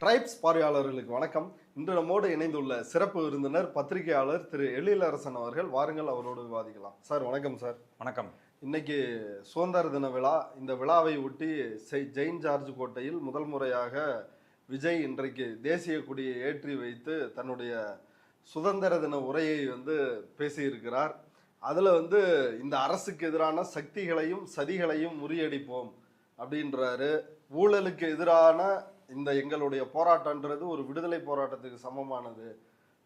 Tribes பார்வையாளர்களுக்கு வணக்கம். இன்று நம்மோடு இணைந்துள்ள சிறப்பு விருந்தினர் பத்திரிகையாளர் திரு எழிலரசன் அவர்கள். வாருங்கள், அவரோடு விவாதிக்கலாம். சார் வணக்கம். சார் வணக்கம். இன்னைக்கு சுதந்திர தின விழா. இந்த விழாவை ஒட்டி ஜெயின் ஜார்ஜ் கோட்டையில் முதல் முறையாக விஜய் இன்றைக்கு தேசிய கொடியை ஏற்றி வைத்து தன்னுடைய சுதந்திர தின உரையை பேசியிருக்கிறார். அதில் இந்த அரசுக்கு எதிரான சக்திகளையும் சதிகளையும் முறியடிப்போம் அப்படின்றாரு. ஊழலுக்கு எதிரான இந்த எங்களுடைய போராட்டன்றது ஒரு விடுதலை போராட்டத்துக்கு சமமானது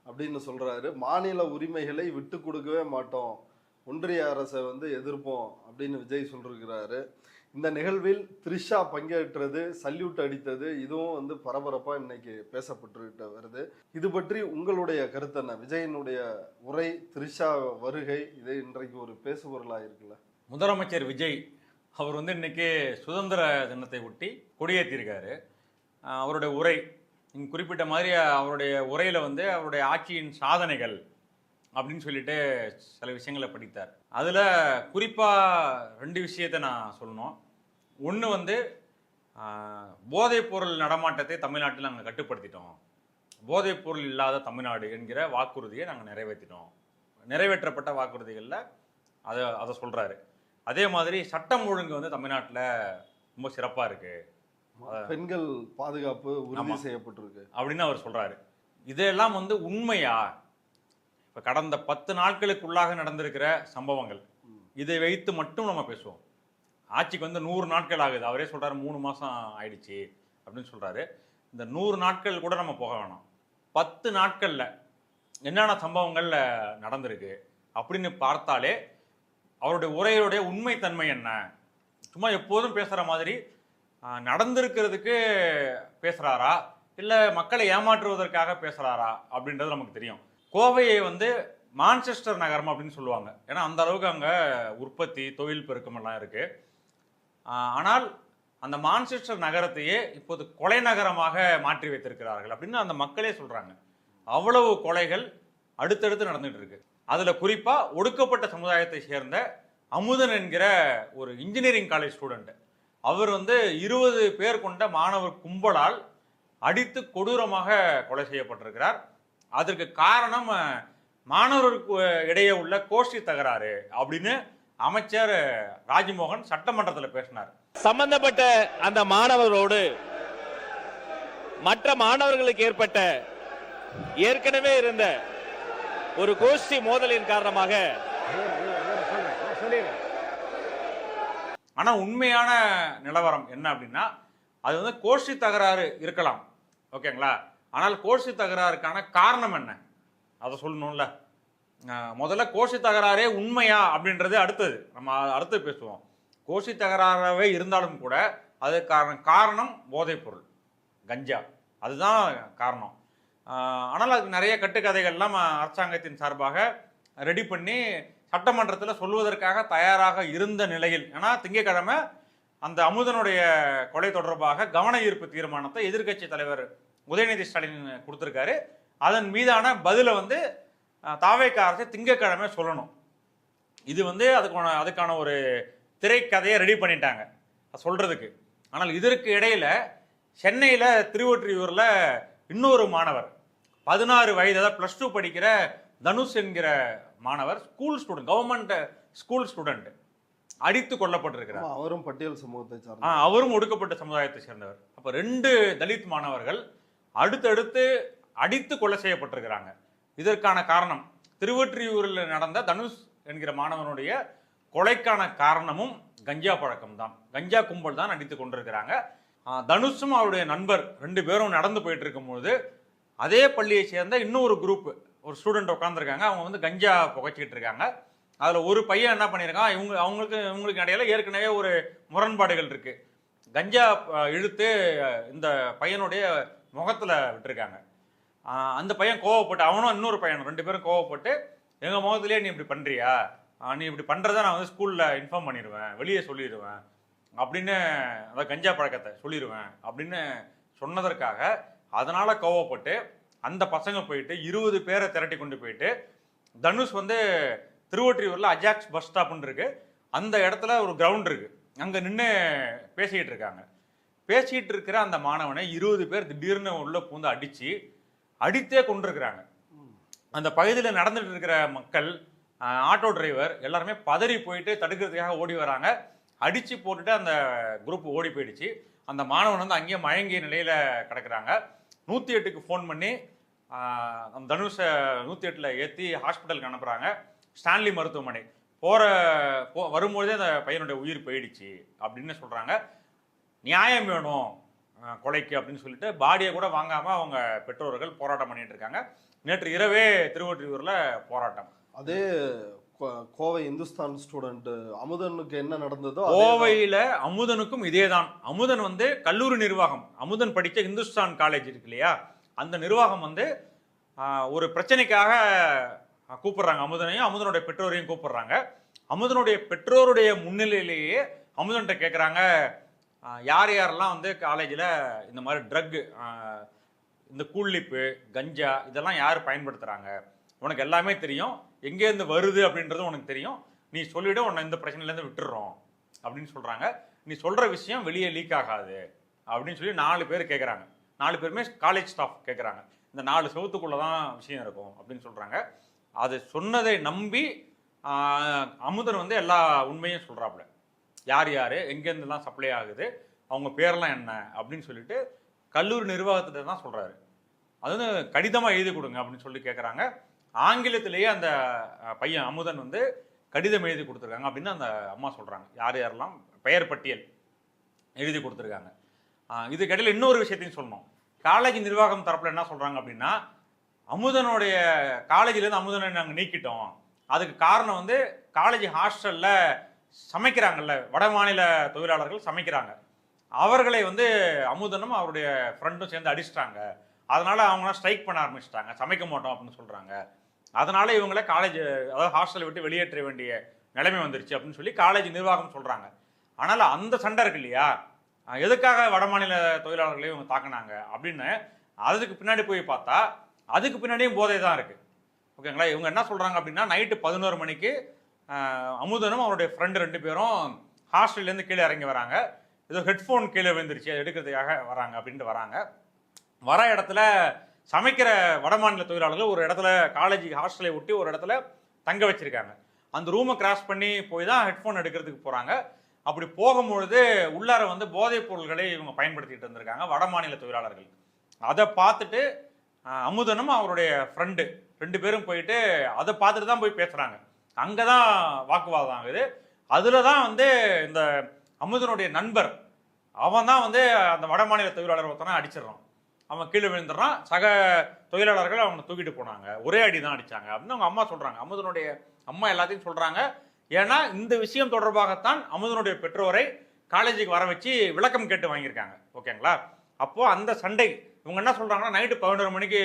அப்படின்னு சொல்றாரு. மாநில உரிமைகளை விட்டு கொடுக்கவே மாட்டோம், ஒன்றிய அரசை எதிர்ப்போம் அப்படின்னு விஜய் சொல்லிருக்கிறாரு. இந்த நிகழ்வில் த்ரிஷா பங்கேற்றது, சல்யூட் அடித்தது, இதுவும் பரபரப்பா இன்னைக்கு பேசப்பட்டு வருது. இது பற்றி உங்களுடைய கருத்து என்ன? விஜயனுடைய உரை, த்ரிஷா வருகை, இது இன்றைக்கு ஒரு பேசுபொருளா இருக்குல்ல? முதலமைச்சர் விஜய் அவர் இன்னைக்கு சுதந்திர தினத்தை ஒட்டி கொடியேற்றிருக்காரு. அவருடைய உரை நீங்கள் குறிப்பிட்ட மாதிரி அவருடைய உரையில் அவருடைய ஆட்சியின் சாதனைகள் அப்படின்னு சொல்லிட்டு சில விஷயங்களை படித்தார். அதில் குறிப்பாக 2 விஷயத்தை நான் சொல்லணும். ஒன்று போதைப்பொருள் நடமாட்டத்தை தமிழ்நாட்டில் நாங்கள் கட்டுப்படுத்திட்டோம், போதைப்பொருள் இல்லாத தமிழ்நாடு என்கிற வாக்குறுதியை நாங்கள் நிறைவேற்றிட்டோம். நிறைவேற்றப்பட்ட வாக்குறுதிகளில் அதை சொல்கிறாரு. அதே மாதிரி சட்டம் ஒழுங்கு தமிழ்நாட்டில் ரொம்ப சிறப்பாக இருக்குது, பெண்கள் பாதுகாப்பு உறுதி செய்யப்பட்டிருக்கு அப்படின்னு அவர் சொல்றாரு. இதெல்லாம் உண்மையா? இப்ப கடந்த 10 நாட்களுக்குள்ளாக நடந்திருக்கிற சம்பவங்கள், இதை வைத்து மட்டும் நம்ம பேசுவோம். ஆட்சிக்கு 100 நாட்கள் ஆகுது, அவரே சொல்றாரு 3 மாசம் ஆயிடுச்சு அப்படின்னு சொல்றாரு. இந்த 100 நாட்கள் கூட நம்ம போக வேணாம், 10 நாட்கள்ல என்னென்ன சம்பவங்கள் நடந்திருக்கு அப்படின்னு பார்த்தாலே அவருடைய உரையுடைய உண்மைத்தன்மை என்ன. சும்மா எப்போதும் பேசுற மாதிரி நடந்திருக்கிறதுக்கு பேசுறாரா இல்லை மக்களை ஏமாற்றுவதற்காக பேசுறாரா அப்படின்றது நமக்கு தெரியும். கோவையை மான்செஸ்டர் நகரம் அப்படின்னு சொல்லுவாங்க, ஏன்னா அந்த அளவுக்கு அங்கே உற்பத்தி, தொழில் பெருக்கம் எல்லாம் இருக்கு. ஆனால் அந்த மான்செஸ்டர் நகரத்தையே இப்போது கொலை நகரமாக மாற்றி வைத்திருக்கிறார்கள் அப்படின்னு அந்த மக்களே சொல்றாங்க. அவ்வளவு கொலைகள் அடுத்தடுத்து நடந்துட்டு இருக்கு. அதுல குறிப்பா ஒடுக்கப்பட்ட சமுதாயத்தை சேர்ந்த அமுதன் என்கிற ஒரு இன்ஜினியரிங் காலேஜ் ஸ்டூடெண்ட், அவர் 20 பேர் கொண்ட மாணவர் கும்பலால் அடித்து கொடூரமாக கொலை செய்யப்பட்டிருக்கிறார். அதற்கு காரணம் மாணவருக்கு இடையே உள்ள கோஷ்டி தகராறு அப்படின்னு அமைச்சர் ராஜ்மோகன் சட்டமன்றத்தில் பேசினார். சம்பந்தப்பட்ட அந்த மாணவரோடு மற்ற மாணவர்களுக்கு ஏற்பட்ட ஏற்கனவே இருந்த ஒரு கோஷ்டி மோதலின் காரணமாக. ஆனா உண்மையான நிலவரம் என்ன அப்படின்னா, அது கோஷ்டி தகராறு இருக்கலாம், ஓகேங்களா? ஆனால் கோஷ்டி தகராறுக்கான காரணம் என்ன அதை சொல்லணும்ல. முதல்ல கோஷ்டி தகராறே உண்மையா அப்படின்றது அடுத்தது, நம்ம அடுத்து பேசுவோம். கோஷ்டி தகராறாவே இருந்தாலும் கூட அதுக்கான காரணம் போதைப்பொருள், கஞ்சா, அதுதான் காரணம். ஆனால் அதுக்கு நிறைய கட்டுக்கதைகள்லாம் அரசாங்கத்தின் சார்பாக ரெடி பண்ணி சட்டமன்றத்தில் சொல்வதற்காக தயாராக இருந்த நிலையில், ஏன்னா திங்கட்கிழமை அந்த அமுதனுடைய கொலை தொடர்பாக கவன ஈர்ப்பு தீர்மானத்தை எதிர்க்கட்சி தலைவர் உதயநிதி ஸ்டாலின் கொடுத்திருக்காரு. அதன் மீதான பதிலை தாவேகா அரசு திங்கட்கிழமை சொல்லணும். இது அதுக்கான ஒரு திரைக்கதையை ரெடி பண்ணிட்டாங்க சொல்றதுக்கு. ஆனால் இதற்கு இடையில சென்னையில் திருவொற்றியூரில் இன்னொரு மாணவர் 16 வயது, அதாவது +2 படிக்கிற தனுஷ் என்கிற மாணவர், school student, government school student, அடித்து கொல்லப்பட்டிருக்கிறார். அவரும் பட்டியல் சமூகத்தை சார்ந்த, அவரும் ஒடுக்கப்பட்ட சமுதாயத்தை சேர்ந்தவர். அப்ப 2 தலித் மாணவர்கள் அடுத்தடுத்து அடித்து கொலை செய்யப்பட்டிருக்கிறாங்க. இதற்கான காரணம் திருவொற்றியூரில் நடந்த தனுஷ் என்கிற மாணவனுடைய கொலைக்கான காரணமும் கஞ்சா பழக்கம் தான், கஞ்சா கும்பல் தான் அடித்து கொண்டிருக்கிறாங்க. தனுஷும் அவருடைய நண்பர் 2 பேரும் நடந்து போயிட்டு இருக்கும்போது அதே பள்ளியை சேர்ந்த இன்னொரு குரூப், ஒரு ஸ்டூடெண்ட் உட்காந்துருக்காங்க. அவங்க கஞ்சா புகைச்சிக்கிட்டு இருக்காங்க. அதில் ஒரு பையன் என்ன பண்ணியிருக்கான், இவங்களுக்கு இடையில ஏற்கனவே ஒரு முரண்பாடுகள் இருக்கு. கஞ்சா இழுத்து இந்த பையனுடைய முகத்தில் விட்டுருக்காங்க. அந்த பையன் கோவப்பட்டு, அவனும் இன்னொரு பையனும் 2 பேரும் கோவப்பட்டு, எங்கள் முகத்திலே நீ இப்படி பண்ணுறியா, நீ இப்படி பண்ணுறத நான் ஸ்கூலில் இன்ஃபார்ம் பண்ணிடுவேன், வெளியே சொல்லிடுவேன் அப்படின்னு, அதாவது கஞ்சா பழக்கத்தை சொல்லிடுவேன் அப்படின்னு சொன்னதற்காக அதனால் கோவப்பட்டு அந்த பசங்க போயிட்டு 20 பேரை திரட்டி கொண்டு போயிட்டு தனுஷ் திருவொற்றியூரில் அஜாக்ஸ் பஸ் ஸ்டாப்னு இருக்கு, அந்த இடத்துல ஒரு கிரவுண்ட் இருக்கு, அங்கே நின்று பேசிக்கிட்டு இருக்காங்க. பேசிட்டு இருக்கிற அந்த மாணவனை 20 பேர் திடீர்னு உள்ள பூந்து அடித்தே கொண்டிருக்கிறாங்க. அந்த பகுதியில் நடந்துட்டு இருக்கிற மக்கள், ஆட்டோ டிரைவர் எல்லாருமே பதறி போயிட்டு தடுக்கிறதுக்காக ஓடி வராங்க. அடிச்சு போட்டுட்டு அந்த குரூப் ஓடி போயிடுச்சு. அந்த மாணவன் வந்து அங்கேயே மயங்கிய நிலையில கிடக்குறாங்க. 108க்கு ஃபோன் பண்ணி அந்த தனுஷை 108ல் ஏற்றி ஹாஸ்பிட்டலுக்கு அனுப்புகிறாங்க. ஸ்டான்லி மருத்துவமனை வரும்போதே அந்த பையனுடைய உயிர் போயிடுச்சு அப்படின்னு சொல்கிறாங்க. நியாயம் வேணும் கொலைக்கு அப்படின்னு சொல்லிட்டு பாடியை கூட வாங்காமல் அவங்க பெற்றோர்கள் போராட்டம் பண்ணிட்டு இருக்காங்க. நேற்று இரவே திருவொற்றியூரில் போராட்டம். அதே கோவை இந்துஸ்தான் ஸ்டூடெண்ட் அமுதனுக்கு என்ன நடந்ததோ கோவையில் அமுதனுக்கும் இதே தான். அமுதன் வந்து கல்லூரி நிர்வாகம், அமுதன் படித்த இந்துஸ்தான் காலேஜ் இருக்கு இல்லையா, அந்த நிர்வாகம் வந்து ஒரு பிரச்சனைக்காக கூப்பிடுறாங்க அமுதனையும் அமுதனுடைய பெற்றோரையும் கூப்பிடுறாங்க. அமுதனுடைய பெற்றோருடைய முன்னிலையிலேயே அமுதன்கிட்ட கேட்குறாங்க, யார் யாரெல்லாம் வந்து காலேஜில் இந்த மாதிரி ட்ரக், இந்த கூல்லிப்பு, கஞ்சா இதெல்லாம் யார் பயன்படுத்துகிறாங்க, உனக்கு எல்லாமே தெரியும், எங்கேருந்து வருது அப்படின்றது உனக்கு தெரியும், நீ சொல்லிவிட உன்னை இந்த பிரச்சனையிலேருந்து விட்டுடுறோம் அப்படின்னு சொல்கிறாங்க. நீ சொல்கிற விஷயம் வெளியே லீக் ஆகாது அப்படின்னு சொல்லி 4 பேர் கேட்குறாங்க. 4 பேருமே காலேஜ் ஸ்டாஃப் கேட்குறாங்க. இந்த 4 செவத்துக்குள்ளே தான் விஷயம் இருக்கும் அப்படின்னு சொல்கிறாங்க. அது சொன்னதை நம்பி அமுதன் வந்து எல்லா உண்மையும் சொல்கிறாப்புல. யார் யார் எங்கேருந்துலாம் சப்ளை ஆகுது, அவங்க பேரெல்லாம் என்ன அப்படின்னு சொல்லிட்டு கல்லூரி நிர்வாகத்திட்ட தான் சொல்கிறாரு. அது வந்து கடிதமாக எழுதி கொடுங்க அப்படின்னு சொல்லி கேட்குறாங்க. ஆங்கிலத்திலேயே அந்த பையன் அமுதன் வந்து கடிதம் எழுதி கொடுத்துருக்காங்க அப்படின்னு அந்த அம்மா சொல்கிறாங்க. யார் யாரெல்லாம் பெயர் பட்டியல் எழுதி கொடுத்துருக்காங்க. இதுக்கிடையில் இன்னொரு விஷயத்தையும் சொல்லணும். காலேஜ் நிர்வாகம் தரப்பில் என்ன சொல்கிறாங்க அப்படின்னா, அமுதனுடைய காலேஜிலேருந்து அமுதனை நாங்கள் நீக்கிட்டோம், அதுக்கு காரணம் வந்து காலேஜ் ஹாஸ்டலில் சமைக்கிறாங்கல்ல, வட மாநில தொழிலாளர்கள் சமைக்கிறாங்க, அவர்களை வந்து அமுதனும் அவருடைய ஃப்ரெண்டும் சேர்ந்து அடிச்சிட்டாங்க, அதனால அவங்களாம் ஸ்ட்ரைக் பண்ண ஆரம்பிச்சிட்டாங்க, சமைக்க மாட்டோம் அப்படின்னு சொல்கிறாங்க, அதனால இவங்கள காலேஜ் அதாவது ஹாஸ்டலை விட்டு வெளியேற்ற வேண்டிய நிலைமை வந்துருச்சு அப்படின்னு சொல்லி காலேஜ் நிர்வாகம் சொல்கிறாங்க. ஆனால் அந்த சண்டை இருக்கு இல்லையா, எதுக்காக வட மாநில தொழிலாளர்களையும் இவங்க தாக்குனாங்க அப்படின்னு அதுக்கு பின்னாடி போய் பார்த்தா அதுக்கு பின்னாடியும் போதை தான் இருக்குது. ஓகேங்களா, இவங்க என்ன சொல்கிறாங்க அப்படின்னா, நைட்டு 11 மணிக்கு அமுதனும் அவருடைய ஃப்ரெண்டு 2 பேரும் ஹாஸ்டல்லேருந்து கீழே இறங்கி வராங்க. ஏதோ ஹெட்ஃபோன் கீழே விழுந்துருச்சு, அதை எடுக்கிறதுக்காக வராங்க அப்படின்ட்டு வராங்க. வர இடத்துல சமைக்கிற வடமாநில தொழிலாளர்கள் ஒரு இடத்துல காலேஜ் ஹாஸ்டலை ஒட்டி ஒரு இடத்துல தங்க வச்சிருக்காங்க. அந்த ரூமை கிராஸ் பண்ணி போய் தான் ஹெட்ஃபோன் எடுக்கிறதுக்கு போகிறாங்க. அப்படி போகும்பொழுது உள்ளார வந்து போதைப் பொருள்களை இவங்க பயன்படுத்திட்டு இருந்திருக்காங்க வடமாநில தொழிலாளர்கள். அதை பார்த்துட்டு அமுதனும் அவருடைய ஃப்ரெண்டு 2 பேரும் போயிட்டு அதை பார்த்துட்டு தான் போய் பேசுகிறாங்க. அங்கே தான் வாக்குவாதம் ஆகுது. அதில் தான் வந்து இந்த அமுதனுடைய நண்பர் அவன் தான் வந்து அந்த வடமாநில தொழிலாளர் ஒருத்தனை அடிச்சிடறான். அவன் கீழே விழுந்துடுறான். சக தொழிலாளர்கள் அவனை தூக்கிட்டு போனாங்க, ஒரே அடி தான் அடித்தாங்க அப்படின்னு அவங்க அம்மா சொல்கிறாங்க. அமுதனுடைய அம்மா எல்லாத்தையும் சொல்கிறாங்க. ஏன்னா இந்த விஷயம் தொடர்பாகத்தான் அமுதனுடைய பெற்றோரை காலேஜுக்கு வர வச்சு விளக்கம் கேட்டு வாங்கியிருக்காங்க. ஓகேங்களா, அப்போது அந்த சண்டை இவங்க என்ன சொல்கிறாங்கன்னா, நைட்டு 11 மணிக்கு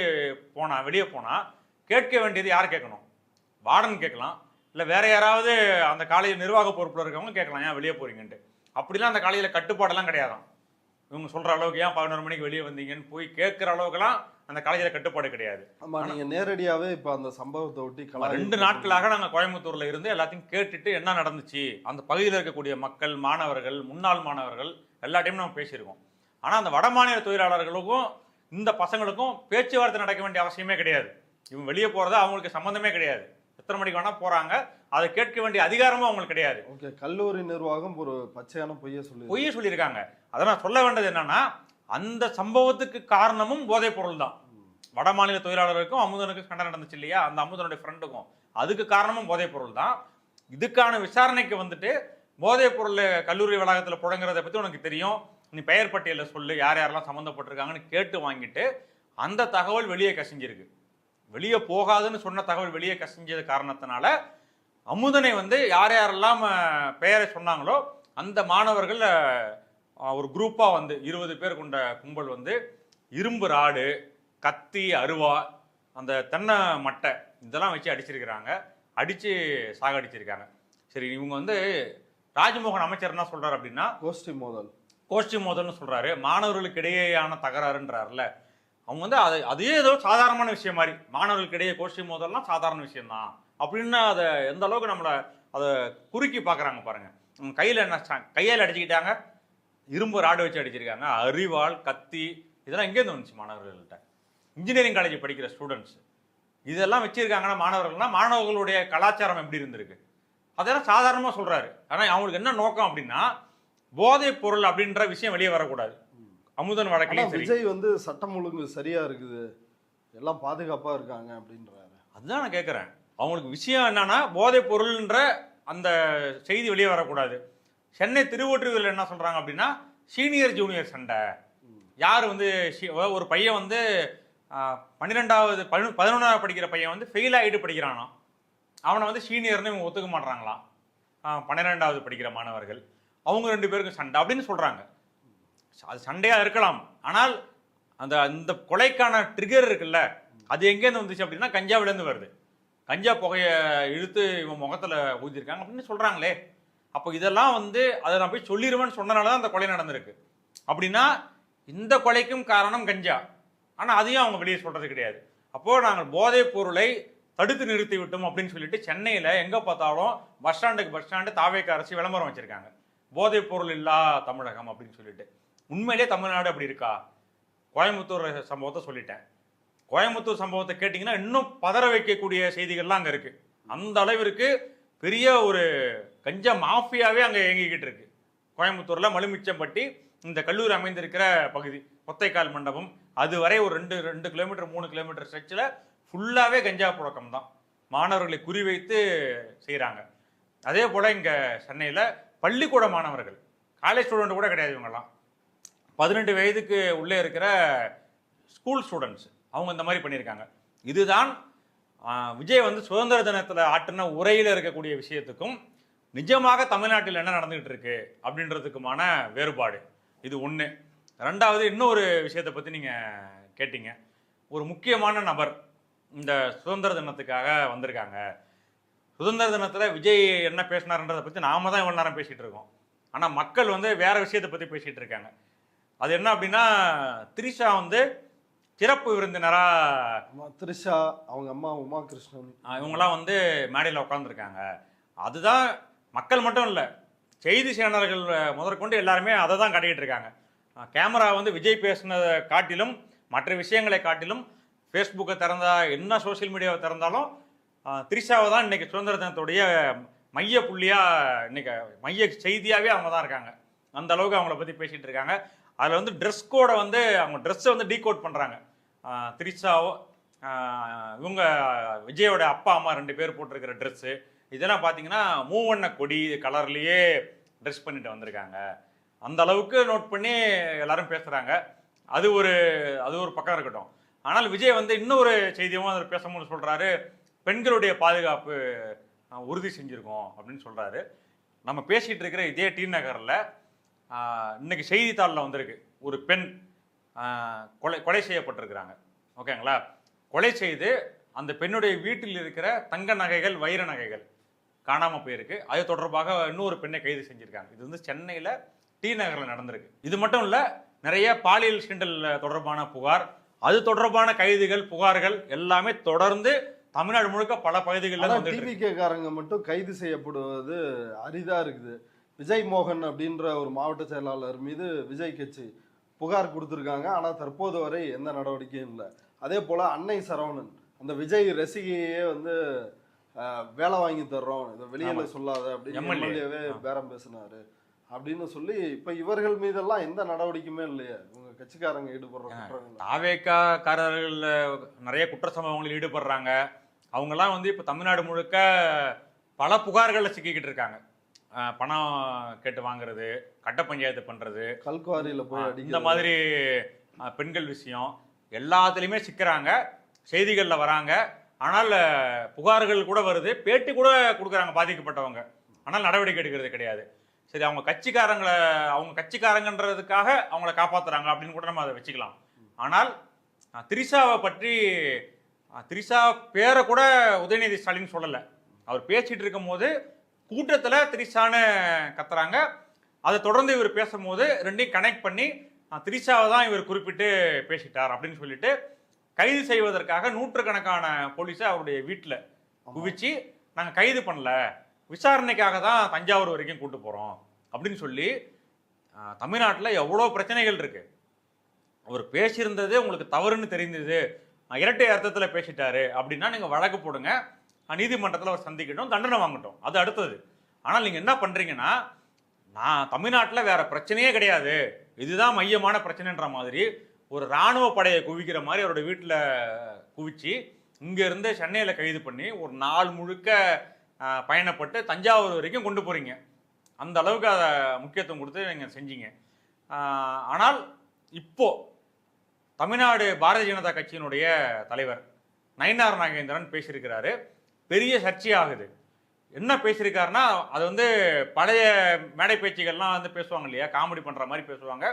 வெளியே போனால் கேட்க வேண்டியது யார் கேட்கணும்? வார்டன் கேட்கலாம், இல்லை வேற யாராவது அந்த காலேஜ் நிர்வாக பொறுப்பில் இருக்கவங்க கேட்கலாம், ஏன் வெளியே போகிறீங்கன்ட்டு. அப்படிலாம் அந்த காலேஜில் கட்டுப்பாடெல்லாம் கிடையாதான். இவங்க சொல்கிற அளவுக்கு ஏன் 11 மணிக்கு வெளியே வந்தீங்கன்னு போய் கேட்குற அளவுக்குலாம் அந்த காலேஜில் கட்டுப்பாடு கிடையாது. ஆமாம், நீங்கள் நேரடியாகவே இப்போ அந்த சம்பவத்தை ஒட்டி 2 நாட்களாக நாங்கள் கோயம்புத்தூரில் இருந்து எல்லாத்தையும் கேட்டுட்டு என்ன நடந்துச்சு, அந்த பகுதியில் இருக்கக்கூடிய மக்கள், மாணவர்கள், முன்னாள் மாணவர்கள் எல்லாத்தையும் நம்ம பேசியிருக்கோம். ஆனால் அந்த வட மாநில தொழிலாளர்களுக்கும் இந்த பசங்களுக்கும் பேச்சுவார்த்தை நடக்க வேண்டிய அவசியமே கிடையாது. இவங்க வெளியே போகிறது அவங்களுக்கு சம்மந்தமே கிடையாது. எத்தனை மணிக்கு வேணால் போகிறாங்க, அதை கேட்க வேண்டிய அதிகாரமும் அவங்களுக்கு கிடையாது. ஓகே, கல்லூரி நிர்வாகம் ஒரு பச்சையான பொய்யை சொல்லியிருக்காங்க. அதை நான் சொல்ல வேண்டியது என்னன்னா, அந்த சம்பவத்துக்கு காரணமும் போதைப் பொருள் தான். வட மாநில தொழிலாளருக்கும் அமுதனுக்கும் சண்டை நடந்துச்சு இல்லையா, அந்த அமுதனுடைய ஃப்ரெண்டுக்கும், அதுக்கு காரணமும் போதைப் பொருள் தான். இதுக்கான விசாரணைக்கு வந்துட்டு போதைப் பொருள் கல்லூரி வளாகத்தில் புழங்குறதை பற்றி உனக்கு தெரியும், நீ பெயர் பட்டியலில் சொல்லு, யார் யாரெல்லாம் சம்மந்தப்பட்டிருக்காங்கன்னு கேட்டு வாங்கிட்டு அந்த தகவல் வெளியே கசிஞ்சிருக்கு. வெளியே போகாதுன்னு சொன்ன தகவல் வெளியே கசிஞ்சது காரணத்தினால அமுதனை வந்து யார் யாரெல்லாம் பெயரை சொன்னாங்களோ அந்த மாணவர்கள் ஒரு குரூப்பாக வந்து 20 பேர் கொண்ட கும்பல் வந்து இரும்பு ராடு, கத்தி, அருவா, அந்த தென்னை மட்டை இதெல்லாம் வச்சு அடிச்சிருக்கிறாங்க, அடித்து சாகடிச்சிருக்காங்க. சரி, இவங்க வந்து ராஜ்மோகன் அமைச்சர் என்ன சொல்கிறார் அப்படின்னா, கோஷ்டி மோதல்னு சொல்கிறாரு. மாணவர்களுக்கு இடையேயான தகராறுன்றாருல, அவங்க வந்து அதே ஏதோ சாதாரணமான விஷயம் மாதிரி, மாணவர்களுக்கு இடையே கோஷ்டி மோதல்லாம் சாதாரண விஷயம்தான் அப்படின்னு அதை எந்த அளவுக்கு நம்மளை அதை குறுக்கி பார்க்குறாங்க பாருங்க. கையில் என்ன கையால் அடிச்சுக்கிட்டாங்க, இரும்பு ராடு வச்சு அடிச்சிருக்காங்க, அரிவாள், கத்தி, இதெல்லாம் எங்கேருந்து வந்துச்சு மாணவர்கள்ட்ட? இன்ஜினியரிங் காலேஜ் படிக்கிற ஸ்டூடெண்ட்ஸ் இதெல்லாம் வச்சிருக்காங்கன்னா மாணவர்களுடைய கலாச்சாரம் எப்படி இருந்திருக்கு? அதெல்லாம் சாதாரணமாக சொல்றாரு. ஆனால் அவங்களுக்கு என்ன நோக்கம் அப்படின்னா, போதைப் பொருள் அப்படின்ற விஷயம் வெளியே வரக்கூடாது. அமுதன் வழக்கிலையும் சரி, விஜய் வந்து சட்டம் ஒழுங்கு சரியா இருக்குது, எல்லாம் பாதுகாப்பா இருக்காங்க அப்படின்றாரு. அதுதான் நான் கேட்குறேன். அவங்களுக்கு விஷயம் என்னன்னா, போதைப் பொருள்ன்ற அந்த செய்தி வெளியே வரக்கூடாது. சென்னை திருவொற்றியூரில் என்ன சொல்றாங்க அப்படின்னா, சீனியர் ஜூனியர் சண்டை. யார் வந்து ஒரு பையன் வந்து 12வது 11வது படிக்கிற பையன் வந்து ஃபெயில் ஆகிட்டு படிக்கிறானா, அவனை வந்து சீனியர்னு இவங்க ஒத்துக்க மாட்டாங்களாம். 12வது படிக்கிற மாணவர்கள் அவங்க 2 பேருக்கும் சண்டை அப்படின்னு சொல்றாங்க. அது சண்டையா இருக்கலாம், ஆனால் அந்த கொலைக்கான ட்ரிகர் இருக்குல்ல, அது எங்கேருந்து வந்துச்சு அப்படின்னா கஞ்சாவிலேருந்து வருது. கஞ்சா புகையை இழுத்து இவன் முகத்துல ஊதிருக்காங்க அப்படின்னு சொல்றாங்களே. அப்போ இதெல்லாம் வந்து அதை நான் போய் சொல்லிடுவேன்னு சொன்னனால தான் அந்த கொலை நடந்திருக்கு. அப்படின்னா இந்த கொலைக்கும் காரணம் கஞ்சா, ஆனால் அதையும் அவங்க வெளியே சொல்றது கிடையாது. அப்போ நாங்கள் போதைப் பொருளை தடுத்து நிறுத்தி விட்டோம் அப்படின்னு சொல்லிட்டு சென்னையில் எங்கே பார்த்தாலும் பஸ் ஸ்டாண்டு தாவேக்க அரசு விளம்பரம் வச்சிருக்காங்க, போதைப் பொருள் இல்லா தமிழகம் அப்படின்னு சொல்லிட்டு. உண்மையிலே தமிழ்நாடு அப்படி இருக்கா? கோயம்புத்தூர் சம்பவத்தை சொல்லிட்டேன். கோயம்புத்தூர் சம்பவத்தை கேட்டிங்கன்னா இன்னும் பதற வைக்கக்கூடிய செய்திகள்லாம் அங்கே இருக்கு. அந்த அளவிற்கு பெரிய ஒரு கஞ்சா மாஃபியாவே அங்கே இயங்கிக்கிட்டு இருக்கு. கோயம்புத்தூர்ல மலுமிச்சம்பட்டி இந்த கல்லூரி அமைந்திருக்கிற பகுதி, ஒத்தைக்கால் மண்டபம், அதுவரை ஒரு 2 கிலோமீட்டர் 3 கிலோமீட்டர் ஸ்ட்ரெச்சில் ஃபுல்லாகவே கஞ்சா புழக்கம் தான். மாணவர்களை குறிவைத்து செய்கிறாங்க. அதே போல் இங்கே சென்னையில் பள்ளிக்கூட மாணவர்கள், காலேஜ் ஸ்டூடெண்ட் கூட கிடையாது, இவங்கெல்லாம் 18 வயதுக்கு உள்ளே இருக்கிற ஸ்கூல் ஸ்டூடெண்ட்ஸ், அவங்க இந்த மாதிரி பண்ணியிருக்காங்க. இதுதான் விஜய் வந்து சுதந்திர தினத்தில் ஆற்றின உரையில் இருக்கக்கூடிய விஷயத்துக்கும் நிஜமாக தமிழ்நாட்டில் என்ன நடந்துகிட்டு இருக்கு அப்படின்றதுக்குமான வேறுபாடு. இது ஒன்று. ரெண்டாவது, இன்னொரு விஷயத்தை பற்றி நீங்கள் கேட்டீங்க. ஒரு முக்கியமான நபர் இந்த சுதந்திர தினத்துக்காக வந்திருக்காங்க. சுதந்திர தினத்தில் விஜய் என்ன பேசினார்ன்றதை பற்றி நாம தான் இவ்வளோ நேரம் பேசிகிட்டு இருக்கோம். ஆனால் மக்கள் வந்து வேற விஷயத்தை பற்றி பேசிகிட்டு இருக்காங்க. அது என்ன அப்படின்னா, திரிஷா வந்து சிறப்பு விருந்தினரா, திரிஷா அவங்க அம்மா உமா கிருஷ்ணன் இவங்கெல்லாம் வந்து மேடையில் உட்காந்துருக்காங்க. அதுதான் மக்கள் மட்டும் இல்லை, செய்தி சேனல்கள் முதற்கொண்டு எல்லாருமே அதை தான் காட்டிக்கிட்டு இருக்காங்க. கேமரா வந்து விஜய் பேசினதை காட்டிலும், மற்ற விஷயங்களை காட்டிலும், ஃபேஸ்புக்கை திறந்தா என்ன சோசியல் மீடியாவை திறந்தாலும் திரிஷாவை தான் இன்னைக்கு சுதந்திர தினத்துடைய மைய புள்ளியாக, இன்னைக்கு மைய செய்தியாகவே அவங்க தான் இருக்காங்க. அந்த அளவுக்கு அவங்கள பற்றி பேசிகிட்டு இருக்காங்க. அதில் வந்து ட்ரெஸ் கோடை வந்து அவங்க ட்ரெஸ்ஸை வந்து டீகோட் பண்ணுறாங்க. திரிஷாவோ இவங்க விஜயோட அப்பா அம்மா 2 பேர் போட்டிருக்கிற ட்ரெஸ்ஸு இதெல்லாம் பார்த்தீங்கன்னா மூவண்ண கொடி கலர்லேயே ட்ரெஸ் பண்ணிட்டு வந்திருக்காங்க. அந்த அளவுக்கு நோட் பண்ணி எல்லாரும் பேசுகிறாங்க. அது ஒரு பக்கம் இருக்கட்டும். ஆனால் விஜய் வந்து இன்னொரு செய்தியும் அதில் பேசும்போது சொல்கிறாரு, பெண்களுடைய பாதுகாப்பு உறுதி செஞ்சுருக்கோம் அப்படின்னு சொல்கிறாரு. நம்ம பேசிகிட்டு இருக்கிற இதே டி நகரில் இன்னைக்கு செய்தித்தாளில் வந்திருக்கு, ஒரு பெண் கொலை செய்யப்பட்டிருக்கிறாங்க. ஓகேங்களா? கொலை செய்து அந்த பெண்ணுடைய வீட்டில் இருக்கிற தங்க நகைகள், வைர நகைகள் காணாமல் போயிருக்கு. அது தொடர்பாக இன்னொரு பெண்ணை கைது செஞ்சுருக்காங்க. இது வந்து சென்னையில் டி நகரில் நடந்திருக்கு. இது மட்டும் இல்லை, நிறைய பாலியல் சீண்டல் தொடர்பான புகார், அது தொடர்பான கைதுகள், புகார்கள் எல்லாமே தொடர்ந்து தமிழ்நாடு முழுக்க பல பகுதிகளில் டிவிகே காரங்க மட்டும் கைது செய்யப்படுவது அரிதா இருக்குது. விஜய் மோகன் அப்படின்ற ஒரு மாவட்ட செயலாளர் மீது விஜய் கட்சி புகார் கொடுத்துருக்காங்க. ஆனால் தற்போது வரை எந்த நடவடிக்கையும் இல்லை. அதே போல் அன்னை சரவணன், அந்த விஜய் ரசிகையே வந்து வேலை வாங்கி தர்றோம், இதை வெளியில சொல்லாத அப்படின்னு எம்எல்ஏவே பேரம் பேசினாரு அப்படின்னு சொல்லி இப்போ இவர்கள் மீதெல்லாம் எந்த நடவடிக்கையுமே இல்லையா? இவங்க கட்சிக்காரங்க ஈடுபடுறாங்க. தாவேக்காரர்கள் நிறைய குற்ற சம்பவங்களில் ஈடுபடுறாங்க. அவங்கெல்லாம் வந்து இப்போ தமிழ்நாடு முழுக்க பல புகார்களில் சிக்கிக்கிட்டு இருக்காங்க. பணம் கேட்டு வாங்குறது, கட்ட பஞ்சாயத்து பண்றது, கல்குவாரியில் போய் இந்த மாதிரி பெண்கள் விஷயம் எல்லாத்துலேயுமே சிக்கிறாங்க. செய்திகளில் வராங்க. ஆனால் புகார்கள் கூட வருது, பேட்டி கூட கொடுக்குறாங்க பாதிக்கப்பட்டவங்க. ஆனால் நடவடிக்கை எடுக்கிறது கிடையாது. சரி, அவங்க கட்சிக்காரங்கன்றதுக்காக அவங்கள காப்பாற்றுறாங்க அப்படின்னு கூட நம்ம அதை வச்சுக்கலாம். ஆனால் திரிஷாவை பற்றி, திரிஷா பேரை கூட உதயநிதி ஸ்டாலின் சொல்லலை. அவர் பேசிட்டு இருக்கும் போது கூட்டத்தில் திரிஷான்னு கத்துறாங்க. அதை தொடர்ந்து இவர் பேசும்போது ரெண்டையும் கனெக்ட் பண்ணி திரிஷாவை தான் இவர் குறிப்பிட்டு பேசிட்டார் அப்படின்னு சொல்லிட்டு கைது செய்வதற்காக நூற்றுக்கணக்கான போலீஸை அவருடைய வீட்டில் குவிச்சு, நாங்கள் கைது பண்ணல, விசாரணைக்காக தான் தஞ்சாவூர் வரைக்கும் கூட்டு போகிறோம் அப்படின்னு சொல்லி தமிழ்நாட்டில் எவ்வளோ பிரச்சனைகள் இருக்கு. அவர் பேசியிருந்தது உங்களுக்கு தவறுன்னு தெரிந்தது, இரட்டை அர்த்தத்தில் பேசிட்டாரு அப்படின்னா நீங்கள் வழக்கு போடுங்க, நீதிமன்றத்தில் அவர் சந்திக்கட்டும், தண்டனை வாங்கட்டும், அது அடுத்தது. ஆனால் நீங்கள் என்ன பண்ணுறீங்கன்னா, நான் தமிழ்நாட்டில் வேற பிரச்சனையே கிடையாது, இதுதான் மையமான பிரச்சனைன்ற மாதிரி ஒரு இராணுவ படையை குவிக்கிற மாதிரி அவரோட வீட்டில் குவிச்சு இங்கேருந்து சென்னையில் கைது பண்ணி ஒரு நாள் முழுக்க பயணப்பட்டு தஞ்சாவூர் வரைக்கும் கொண்டு போகிறீங்க. அந்த அளவுக்கு அதை முக்கியத்துவம் கொடுத்து நீங்கள் செஞ்சீங்க. ஆனால் இப்போ தமிழ்நாடு பாரதிய ஜனதா கட்சியினுடைய தலைவர் நயினார் நாகேந்திரன் பேசியிருக்கிறாரு, பெரிய சர்ச்சையாகுது. என்ன பேசியிருக்காருன்னா, அது வந்து பழைய மேடை பேச்சுகள்லாம் வந்து பேசுவாங்க இல்லையா, காமெடி பண்ணுற மாதிரி பேசுவாங்க.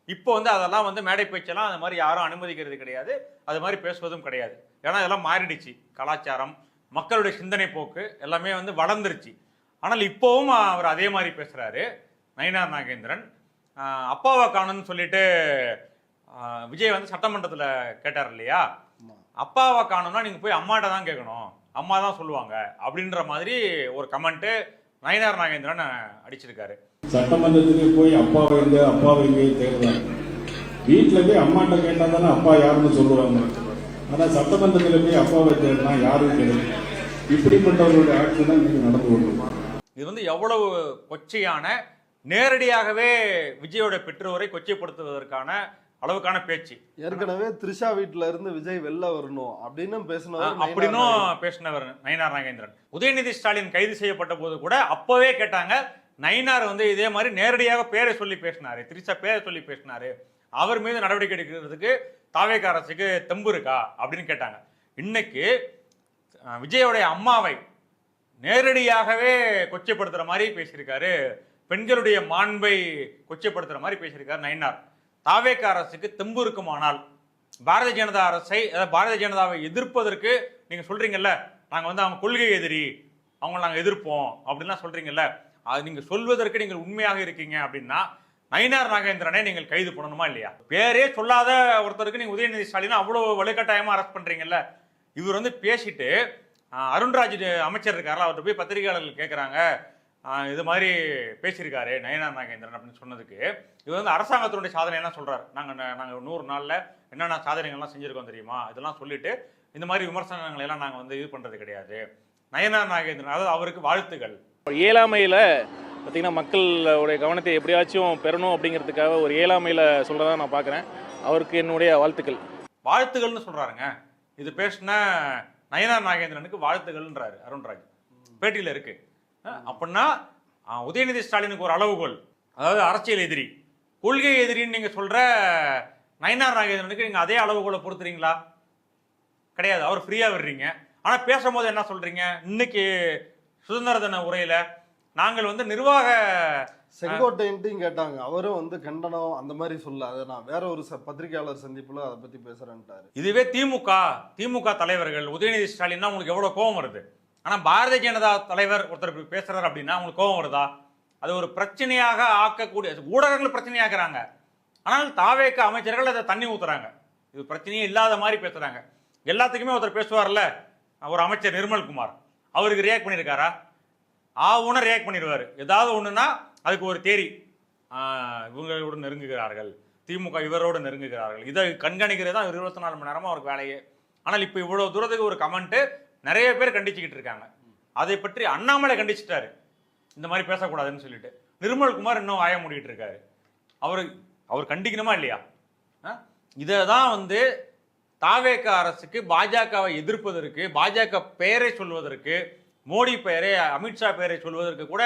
இப்போ வந்து அதெல்லாம் வந்து மேடை பேச்செல்லாம் அது மாதிரி யாரும் அனுமதிக்கிறது கிடையாது, அது மாதிரி பேசுவதும் கிடையாது. ஏன்னா இதெல்லாம் மாறிடுச்சு, கலாச்சாரம், மக்களுடைய சிந்தனை போக்கு எல்லாமே வந்து வளர்ந்துருச்சு. ஆனால் இப்போவும் அவர் அதே மாதிரி பேசுகிறாரு நயினார் நாகேந்திரன். அப்பாவை காணுன்னு சொல்லிட்டு விஜய் வந்து சட்டமன்றத்தில் கேட்டார் இல்லையா, அப்பாவை காணும்னா நீங்கள் போய் அம்மாட்ட தான் கேட்கணும், அம்மா தான் சொல்லுவாங்க அப்படின்ற மாதிரி ஒரு கமெண்ட்டு நயினார் நாகேந்திரன் அடிச்சிருக்காரு. சட்டமன்றத்துக்கு போய் அப்பாவை எங்கே தேடுறாங்க, வீட்டில் போய் அம்மாட்ட கேட்டால் தானே அப்பா யாருன்னு சொல்லுவாங்க. ஆனால் சட்டமன்றத்தில் போய் அப்பாவை தேடினா யாரும் கிடையாது. இப்படிப்பட்டவர்களுடைய ஆட்சி தான் இன்னைக்கு நடந்து கொண்டிருக்கும். இது வந்து எவ்வளவு கொச்சையான, நேரடியாகவே விஜயோட பெற்றோரை கொச்சைப்படுத்துவதற்கான அளவுக்கான பேச்சு. ஏற்கனவே த்ரிஷா வீட்டுல இருந்து விஜய் வெளில வரணும் அப்படின்னும் பேசினவர் நயினார் நாகேந்திரன். உதயநிதி ஸ்டாலின் கைது செய்யப்பட்ட போது கூட அப்பவே கேட்டாங்க, நயினார் வந்து இதே மாதிரி நேரடியாக பேரை சொல்லி பேசினாரு, த்ரிஷா பேரை சொல்லி பேசினாரு, அவர் மீது நடவடிக்கை எடுக்கிறதுக்கு தாவேக அரசுக்கு தெம்பு இருக்கா அப்படின்னு கேட்டாங்க. இன்னைக்கு விஜயோடைய அம்மாவை நேரடியாகவே கொச்சைப்படுத்துற மாதிரி பேசியிருக்காரு, பெண்களுடைய மாண்பை கொச்சைப்படுத்துற மாதிரி பேசியிருக்காரு நயினார். தாவேக அரசுக்கு தெம்பு இருக்குமானால் பாரதிய ஜனதா அரசை, பாரதிய ஜனதாவை எதிர்ப்பதற்கு நீங்க சொல்றீங்கல்ல, நாங்க வந்து அவங்க கொள்கை எதிரி, அவங்களை நாங்க எதிர்ப்போம் அப்படின்லாம் சொல்றீங்கல்ல, அது நீங்க சொல்வதற்கு நீங்கள் உண்மையாக இருக்கீங்க அப்படின்னா நயினார் நாகேந்திரனை நீங்கள் கைது பண்ணணுமா இல்லையா? பேரே சொல்லாத ஒருத்தருக்கு நீங்க உதயநிதி ஸ்டாலின் அவ்வளவு வலுக்கட்டாயமா அரெஸ்ட் பண்றீங்கல்ல. இவர் வந்து பேசிட்டு அருண்ராஜ் அமைச்சர் இருக்காரா, அவர்கிட்ட போய் பத்திரிகையாளர்கள் கேட்குறாங்க, இது மாதிரி பேசியிருக்காரு நயினார் நாகேந்திரன் அப்படின்னு சொன்னதுக்கு இவர் வந்து அரசாங்கத்தினுடைய சாதனை என்ன சொல்றாரு, நாங்கள் 100 நாளில் என்னென்ன சாதனைகள்லாம் செஞ்சுருக்கோம் தெரியுமா, இதெல்லாம் சொல்லிட்டு இந்த மாதிரி விமர்சனங்களை எல்லாம் நாங்கள் வந்து இது பண்ணுறது கிடையாது. நயினார் நாகேந்திரன் அதாவது அவருக்கு வாழ்த்துக்கள். இயலாமையில் பார்த்தீங்கன்னா மக்களுடைய கவனத்தை எப்படியாச்சும் பெறணும் அப்படிங்கிறதுக்காக ஒரு இயலாமையில் சொல்கிறதா நான் பார்க்குறேன். அவருக்கு என்னுடைய வாழ்த்துக்கள்னு சொல்கிறாருங்க. இது பேசின நயினார் நாகேந்திரனுக்கு வாழ்த்துக்கள்ன்றாரு அருண்ராஜ், பேட்டியில் இருக்கு. அப்படின்னா உதயநிதி ஸ்டாலினுக்கு ஒரு அளவுகோல், அதாவது அரசியல் எதிரி, கொள்கை எதிரின்னு நீங்கள் சொல்கிற நயினார் நாகேந்திரனுக்கு நீங்கள் அதே அளவுகோலை பொறுத்துறீங்களா? கிடையாது, அவர் ஃப்ரீயாக விடுறீங்க. ஆனால் பேசும்போது என்ன சொல்கிறீங்க, இன்னைக்கு சுதந்திர தின உரையில் நாங்கள் வந்து நிர்வாக செங்கோட்டையும் கேட்டாங்க, அவரும் வந்து கண்டனம் அந்த மாதிரி சொல்ல, அதை நான் வேற ஒரு பத்திரிகையாளர் சந்திப்புல அதை பத்தி பேசுறேன்ட்டாரு. இதுவே திமுக தலைவர்கள், உதயநிதி ஸ்டாலின்னா உங்களுக்கு எவ்வளவு கோபம் வருது. ஆனா பாரதிய ஜனதா தலைவர் ஒருத்தர் பேசுறாரு அப்படின்னா உங்களுக்கு கோபம் வருதா? அது ஒரு பிரச்சனையாக ஆக்கக்கூடிய ஊடகங்கள் பிரச்சனையாக்குறாங்க. ஆனால் தாவேக அமைச்சர்கள் அதை தண்ணி ஊத்துறாங்க, இது பிரச்சனையே இல்லாத மாதிரி பேசுறாங்க. எல்லாத்துக்குமே ஒருத்தர் பேசுவார்ல, ஒரு அமைச்சர் நிர்மல்குமார், அவருக்கு ரியாக்ட் பண்ணியிருக்காரா? ஆவுன்னு ரியாக்ட் பண்ணிடுவார். ஏதாவது ஒன்றுனா அதுக்கு ஒரு தேரி, இவங்களோடு நெருங்குகிறார்கள், திமுக இவரோடு நெருங்குகிறார்கள், இதை கண்காணிக்கிறது தான் 24 மணி நேரமாக அவருக்கு வேலையே. ஆனால் இப்போ இவ்வளோ தூரத்துக்கு ஒரு கமெண்ட்டு நிறைய பேர் கண்டிச்சுக்கிட்டு இருக்காங்க. அதை பற்றி அண்ணாமலை கண்டிச்சிட்டாரு, இந்த மாதிரி பேசக்கூடாதுன்னு சொல்லிட்டு. நிர்மல்குமார் இன்னும் வாய மூடிட்டு இருக்காரு. அவர் கண்டிக்கணுமா இல்லையா? இதை தான் வந்து தாவேக அரசுக்கு பாஜகவை எதிர்ப்பதற்கு, பாஜக பெயரை சொல்வதற்கு, மோடி பெயரை, அமித்ஷா பெயரை சொல்வதற்கு கூட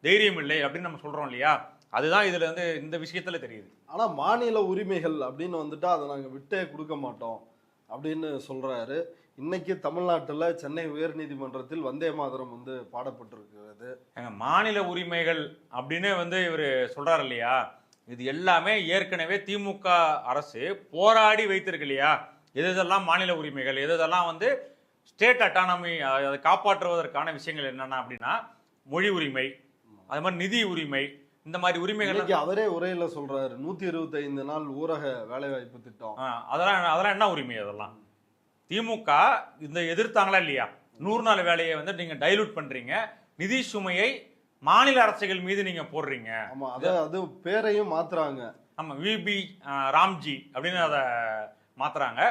தைரியம் இல்லை அப்படின்னு நம்ம சொல்றோம் இல்லையா? அதுதான் இதுல வந்து இந்த விஷயத்துல தெரியுது. ஆனா மாநில உரிமைகள் அப்படின்னு வந்துட்டா அதை நாங்க விட்டே கொடுக்க மாட்டோம் அப்படின்னு சொல்றாரு. இன்னைக்கு தமிழ்நாட்டுல சென்னை உயர்நீதிமன்றத்தில் வந்தே மாதரம் வந்து பாடப்பட்டிருக்கிறது. மாநில உரிமைகள் அப்படின்னு வந்து இவர் சொல்றாரு இல்லையா, இது எல்லாமே ஏற்கனவே திமுக அரசு போராடி வைத்திருக்கு இல்லையா. எதெல்லாம் மாநில உரிமைகள், எதெல்லாம் வந்து ஸ்டேட் அட்டானமி, அதை காப்பாற்றுவதற்கான விஷயங்கள் என்னென்ன அப்படின்னா மொழி உரிமை, அது மாதிரி நிதி உரிமை, இந்த மாதிரி உரிமைகள் அவரே உரையில சொல்றாரு. 125 நாள் ஊரக வேலைவாய்ப்பு திட்டம், அதெல்லாம் என்ன உரிமை? அதெல்லாம் திமுக இந்த எதிர்த்தாங்களா இல்லையா? 100 நாள் வேலையை வந்து நீங்க டைலூட் பண்றீங்க, நிதி சுமையை மாநில அரசுகள் மீது நீங்க போடுறீங்க. ஆமா, அது பேரையும் மாத்துறாங்க. ஆமா, விபி ராம்ஜி அப்படின்னு அதை மாத்துறாங்க.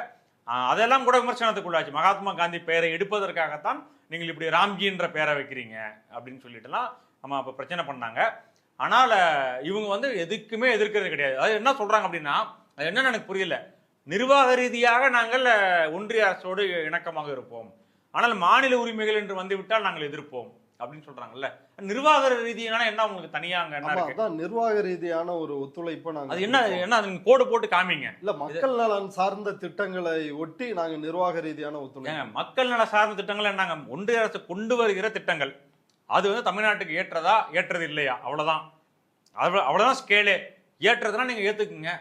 அதெல்லாம் கூட விமர்சனத்துக்குள்ளாச்சு. மகாத்மா காந்தி பெயரை எடுப்பதற்காகத்தான் நீங்கள் இப்படி ராம்ஜின்ற பெயரை வைக்கிறீங்க அப்படின்னு சொல்லிட்டுலாம் நம்ம அப்போ பிரச்சனை பண்ணாங்க. ஆனால் இவங்க வந்து எதுக்குமே எதிர்க்கிறது கிடையாது. அது என்ன சொல்றாங்க அப்படின்னா, அது என்னன்னு எனக்கு புரியல. நிர்வாக ரீதியாக நாங்கள் ஒன்றிய அரசோடு இணக்கமாக இருப்போம், ஆனால் மாநில உரிமைகள் என்று வந்துவிட்டால் நாங்கள் எதிர்ப்போம் அப்படின்னு சொல்றாங்கல்ல. நிர்வாக ரீதியான என்ன உங்களுக்கு தனியாங்க என்ன இருக்கு? அதான் நிர்வாக ரீதியான ஒரு ஒத்துழைப்பு நாங்க. அது என்ன அது கோடு போட்டு காமிங்க. இல்ல, மக்கள் நலன் சார்ந்த திட்டங்களை ஒட்டி நாங்க நிர்வாக ரீதியான ஒத்துழைப்பு. மக்கள் நல சார்ந்த திட்டங்கள் என்னங்க? ஒன்றிய அரசு கொண்டு வருகிற திட்டங்கள் அது வந்து தமிழ்நாட்டுக்கு ஏற்றதா ஏற்றது இல்லையா, அவ்வளவுதான். அவ்வளவுதான் ஸ்கேலே. ஏற்றதுனா நீங்க ஏத்துக்குங்க,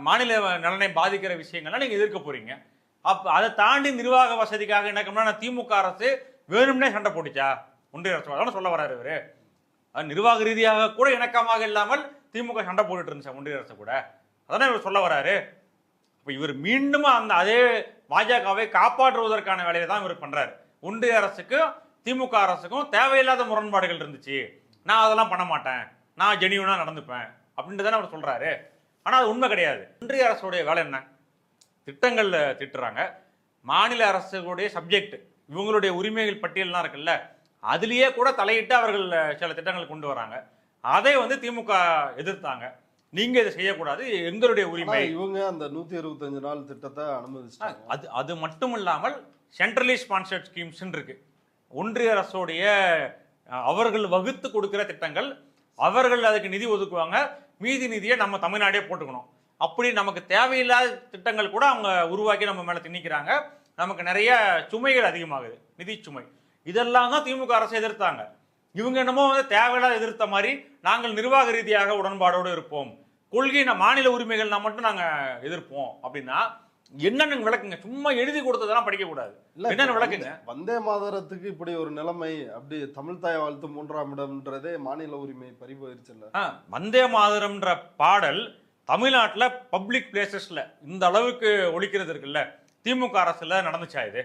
மாநில நலனை பாதிக்கிற விஷயங்கள்லாம் நீங்க எதிர்க்க போறீங்க. அப்ப அதை தாண்டி நிர்வாக வசதிக்காக என்ன திமுக அரசு வேணும்னே சண்டை போட்டுச்சா ஒன்றிய அரசு? அதான் சொல்ல வராரு இவரு. நிர்வாக ரீதியாக கூட இணக்கமாக இல்லாமல் திமுக சண்டை போட்டுட்டு இருந்துச்சா ஒன்றிய அரசு கூட? அதானே இவர் சொல்ல வராரு. இப்ப இவர் மீண்டும் அந்த அதே பாஜகவை காப்பாற்றுவதற்கான வேலையை தான் இவர் பண்றாரு. ஒன்றிய அரசுக்கும் திமுக அரசுக்கும் தேவையில்லாத முரண்பாடுகள் இருந்துச்சு, நான் அதெல்லாம் பண்ண மாட்டேன், நான் ஜெனியூனா நடந்துப்பேன் அப்படின்ட்டு தானே அவர் சொல்றாரு. ஆனா அது உண்மை கிடையாது. ஒன்றிய அரசுடைய வேலை என்ன? திட்டங்கள் திட்டுறாங்க. மாநில அரசுடைய சப்ஜெக்ட் இவங்களுடைய உரிமைகள் பட்டியல்லாம் இருக்குல்ல, அதுலயே கூட தலையிட்டு அவர்கள் சில திட்டங்கள் கொண்டு வராங்க. அதை வந்து திமுக எதிர்த்தாங்க. நீங்க இதை செய்யக்கூடாது, எங்களுடைய உரிமை. இவங்க அந்த 125 நாள் திட்டத்தை அனுமதிச்சாங்க. அது மட்டும் இல்லாமல் சென்ட்ரலி ஸ்பான்சர்ட் ஸ்கீம்ஸ் இருக்கு. ஒன்றிய அரசுடைய அவர்கள் வகுத்து கொடுக்கிற திட்டங்கள், அவர்கள் அதுக்கு நிதி ஒதுக்குவாங்க, மீதி நிதியை நம்ம தமிழ்நாடே போட்டுக்கணும். அப்படி நமக்கு தேவையில்லாத திட்டங்கள் கூட அவங்க உருவாக்கி நம்ம மேல திணிக்கிறாங்க. நமக்கு நிறைய சுமைகள் அதிகமாகுது, நிதி சுமை. இதெல்லாம் தான் திமுக அரசு எதிர்த்தாங்க. இவங்க என்னமோ வந்து தேவையில்லாத எதிர்த்த மாதிரி நாங்கள் நிர்வாக ரீதியாக உடன்பாடோடு இருப்போம், கொள்கை மாநில உரிமைகள்னா மட்டும் நாங்க எதிர்ப்போம் அப்படின்னா என்னன்னு விளக்குங்க. சும்மா எழுதி கொடுத்ததெல்லாம் படிக்க கூடாது, என்னன்னு விளக்குங்க. வந்தே மாதரத்துக்கு இப்படி ஒரு நிலைமை, அப்படி தமிழ் தாய் வாழ்த்து 3ஆம் இடம்ன்றதே மாநில உரிமை பறிபோயிருச்சு இல்ல. வந்தே மாதரம்ன்ற பாடல் தமிழ்நாட்டில் பப்ளிக் பிளேசஸ்ல இந்த அளவுக்கு ஒழிக்கிறது இருக்குல்ல, திமுக அரசுல நடந்துச்சா இது?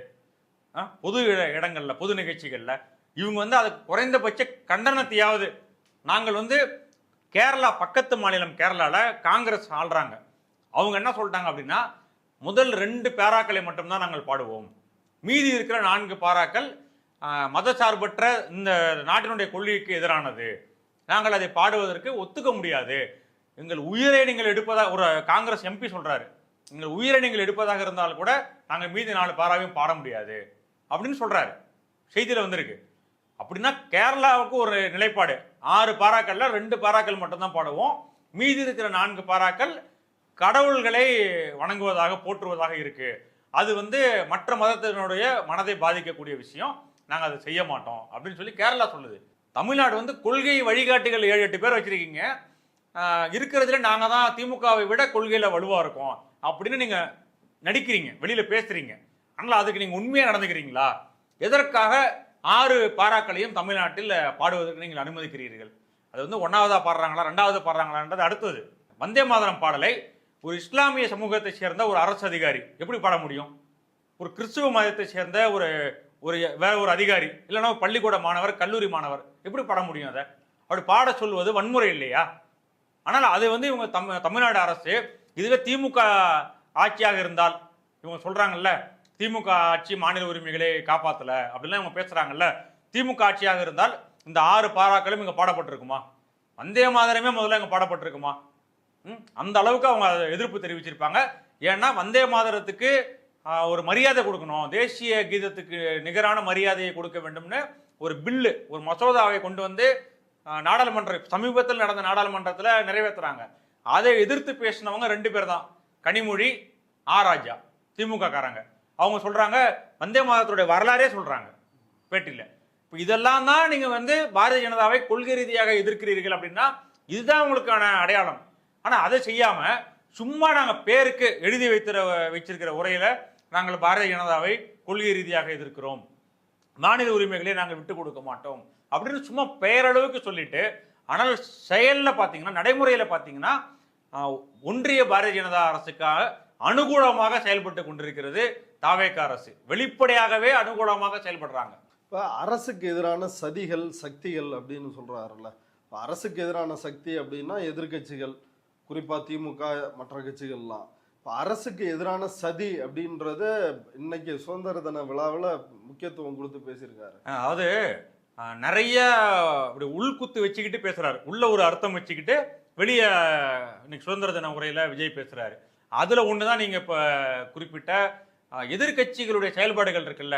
பொது இடங்கள்ல, பொது நிகழ்ச்சிகள்ல இவங்க வந்து அதுக்கு குறைந்தபட்ச கண்டனத்தையாவது. நாங்கள் வந்து கேரளா, பக்கத்து மாநிலம் கேரளால காங்கிரஸ் ஆள்றாங்க, அவங்க என்ன சொல்லிட்டாங்க அப்படின்னா, முதல் 2 பேராக்களை மட்டும்தான் நாங்கள் பாடுவோம், மீதி இருக்கிற 4 பாராக்கள் மதசார்பற்ற இந்த நாட்டினுடைய கொள்கைக்கு எதிரானது, நாங்கள் அதை பாடுவதற்கு ஒத்துக்க முடியாது, எங்கள் உயிரை நீங்கள் எடுப்பதாக ஒரு காங்கிரஸ் எம்பி சொல்றாரு, எங்கள் உயிரை நீங்கள் எடுப்பதாக இருந்தால் கூட நாங்கள் மீதி 4 பாராவையும் பாட முடியாது அப்படின்னு சொல்றாரு. செய்தியில வந்திருக்கு. அப்படின்னா கேரளாவுக்கு ஒரு நிலைப்பாடு, 6 பாராக்கள்ல 2 பாராக்கள் மட்டும்தான் பாடுவோம், மீதி இருக்கிற 4 பாராக்கள் கடவுள்களை வணங்குவதாக போற்றுவதாக இருக்கு, அது வந்து மற்ற மதத்தினுடைய மனதை பாதிக்கக்கூடிய விஷயம், நாங்கள் அதை செய்ய மாட்டோம் அப்படின்னு சொல்லி கேரளா சொல்லுது. தமிழ்நாடு வந்து கொள்கை வழிகாட்டிகள் 7-8 பேர் வச்சிருக்கீங்க, இருக்கிறதுல நாங்க தான் திமுகவை விட கொள்கையில வலுவா இருக்கோம் அப்படின்னு நீங்க நடிக்கிறீங்க, வெளியில பேசுறீங்க. ஆனால் அதுக்கு நீங்க உண்மையா நடந்துக்கிறீங்களா? எதற்காக 6 பாராக்களையும் தமிழ்நாட்டில் பாடுவதற்கு நீங்கள் அனுமதிக்கிறீர்கள்? அது வந்து 1ஆவதா பாடுறாங்களா 2ஆவது பாடுறாங்களான்றது அடுத்தது. வந்தே மாதரம் பாடலை ஒரு இஸ்லாமிய சமூகத்தை சேர்ந்த ஒரு அரசு அதிகாரி எப்படி பாட முடியும்? ஒரு கிறிஸ்துவ மதத்தை சேர்ந்த வேற ஒரு அதிகாரி, இல்லைன்னா பள்ளிக்கூட மாணவர், கல்லூரி மாணவர் எப்படி பாட முடியும்? அதை அப்படி பாட சொல்வது வன்முறை இல்லையா? ஆனால் அதை வந்து இவங்க தமிழ்நாடு அரசு, இதுவே திமுக ஆட்சியாக இருந்தால், இவங்க சொல்றாங்கல்ல திமுக ஆட்சி மாநில உரிமைகளை காப்பாத்தல அப்படிலாம் இவங்க பேசுறாங்கல்ல, திமுக ஆட்சியாக இருந்தால் இந்த 6 பாராக்களும் இங்க பாடப்பட்டிருக்குமா? வந்தே மாதரமே முதல்ல இங்க பாடப்பட்டிருக்குமா? அந்த அளவுக்கு அவங்க எதிர்ப்பு தெரிவிச்சிருப்பாங்க. ஏன்னா வந்தே மாதரத்துக்கு ஒரு மரியாதை கொடுக்கணும், தேசிய கீதத்துக்கு நிகரான மரியாதையை கொடுக்க வேண்டும்னு ஒரு பில்லு, ஒரு மசோதாவை கொண்டு வந்து சமீபத்தில் நடந்த நாடாளுமன்றத்தில் நிறைவேற்றுறாங்க. அதை எதிர்த்து பேசினவங்க 2 பேர் தான், கனிமொழி, ராஜா, திமுக காரங்க. அவங்க சொல்றாங்க, வந்தே மாதரத்துடைய வரலாறே சொல்றாங்க பேட்டியில். இப்போ இதெல்லாம் தான் நீங்க வந்து பாரதிய ஜனதாவை கொள்கை ரீதியாக எதிர்க்கிறீர்கள் அப்படின்னா இதுதான் உங்களுக்கான அடையாளம். ஆனா அதை செய்யாம சும்மா நாங்க பேருக்கு எழுதி வச்சிருக்கிற உரையில நாங்கள் பாரதிய ஜனதாவை கொள்கை ரீதியாக எதிர்க்கிறோம், மாநில உரிமைகளை நாங்கள் விட்டு கொடுக்க மாட்டோம் அப்படின்னு சும்மா பெயரளவுக்கு சொல்லிட்டு, ஆனால் செயல்ல பாத்தீங்கன்னா, நடைமுறையில பாத்தீங்கன்னா ஒன்றிய பாரதிய ஜனதா அரசுக்காக அனுகூலமாக செயல்பட்டு கொண்டிருக்கிறது தாவேகா அரசு. வெளிப்படையாகவே அனுகூலமாக செயல்படுறாங்க. இப்போ அரசுக்கு எதிரான சதிகள் சக்திகள் அப்படின்னு சொல்றாருல்ல, இப்போ அரசுக்கு எதிரான சக்தி அப்படின்னா எதிர்க்கட்சிகள், குறிப்பா திமுக மற்ற கட்சிகள்லாம். இப்போ அரசுக்கு எதிரான சதி அப்படின்றது இன்னைக்கு சுதந்திர தின விழாவில் முக்கியத்துவம் கொடுத்து பேசியிருக்காரு. அதாவது நிறைய அப்படி உள்குத்து வச்சுக்கிட்டு பேசுறாரு, உள்ள ஒரு அர்த்தம் வச்சுக்கிட்டு வெளியே இன்னைக்கு சுதந்திர தின உரையில விஜய் பேசுறாரு. அதுல ஒண்ணுதான் நீங்க இப்ப குறிப்பிட்ட எதிர்க்கட்சிகளுடைய செயல்பாடுகள் இருக்குல்ல,